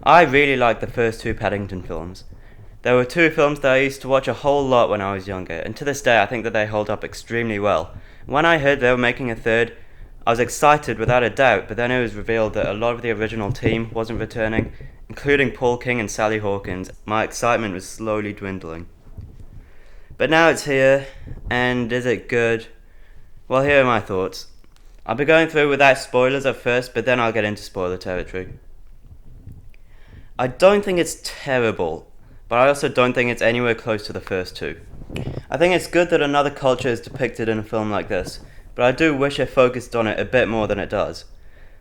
I really like the first two Paddington films. There were two films that I used to watch a whole lot when I was younger, and to this day I think that they hold up extremely well. When I heard they were making a third, I was excited without a doubt, but then it was revealed that a lot of the original team wasn't returning, including Paul King and Sally Hawkins. My excitement was slowly dwindling. But now it's here, and is it good? Well, here are my thoughts. I'll be going through without spoilers at first, but then I'll get into spoiler territory. I don't think it's terrible, but I also don't think it's anywhere close to the first two. I think it's good that another culture is depicted in a film like this, but I do wish it focused on it a bit more than it does.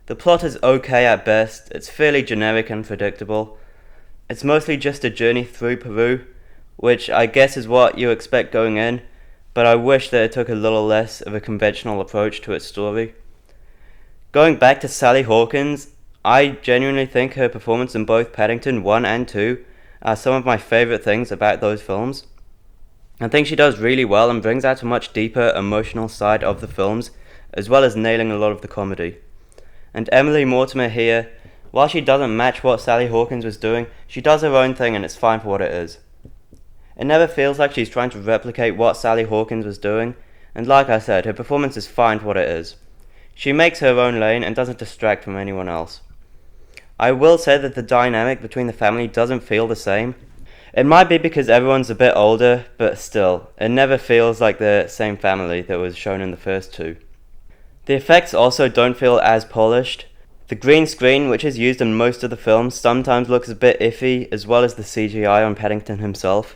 The plot is okay at best, it's fairly generic and predictable. It's mostly just a journey through Peru, which I guess is what you expect going in, but I wish that it took a little less of a conventional approach to its story. Going back to Sally Hawkins, I genuinely think her performance in both Paddington 1 and 2 are some of my favourite things about those films. I think she does really well and brings out a much deeper emotional side of the films, as well as nailing a lot of the comedy. And Emily Mortimer here, while she doesn't match what Sally Hawkins was doing, she does her own thing and it's fine for what it is. It never feels like she's trying to replicate what Sally Hawkins was doing, and like I said, her performance is fine for what it is. She makes her own lane and doesn't distract from anyone else. I will say that the dynamic between the family doesn't feel the same. It might be because everyone's a bit older, but still, it never feels like the same family that was shown in the first two. The effects also don't feel as polished. The green screen, which is used in most of the films, sometimes looks a bit iffy, as well as the CGI on Paddington himself.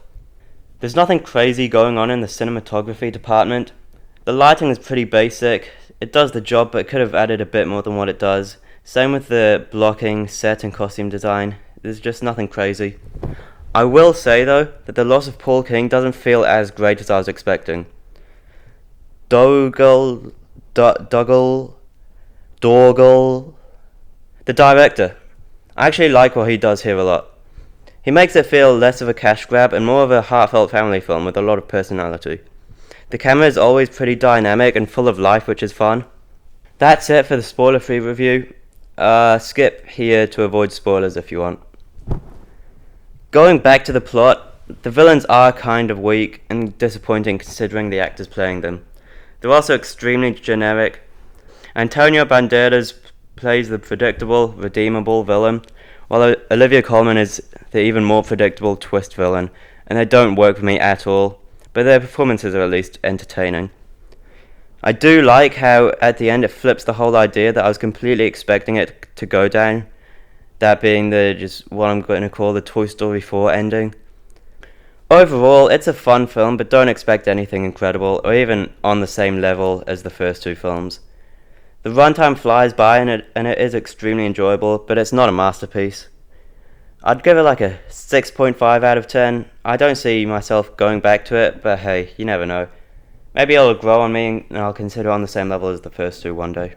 There's nothing crazy going on in the cinematography department. The lighting is pretty basic. It does the job, but could have added a bit more than what it does. Same with the blocking, set and costume design. There's just nothing crazy. I will say though, that the loss of Paul King doesn't feel as great as I was expecting. Dougal, the director. I actually like what he does here a lot. He makes it feel less of a cash grab and more of a heartfelt family film with a lot of personality. The camera is always pretty dynamic and full of life, which is fun. That's it for the spoiler-free review. Skip here to avoid spoilers if you want. Going back to the plot, the villains are kind of weak and disappointing considering the actors playing them. They're also extremely generic. Antonio Banderas plays the predictable, redeemable villain, while Olivia Colman is the even more predictable twist villain, and they don't work for me at all, but their performances are at least entertaining. I do like how at the end it flips the whole idea that I was completely expecting it to go down, that being just what I'm going to call the Toy Story 4 ending. Overall, it's a fun film, but don't expect anything incredible or even on the same level as the first two films. The runtime flies by and it is extremely enjoyable, but it's not a masterpiece. I'd give it like a 6.5 out of 10. I don't see myself going back to it, but hey, you never know. Maybe it'll grow on me and I'll consider it on the same level as the first two one day.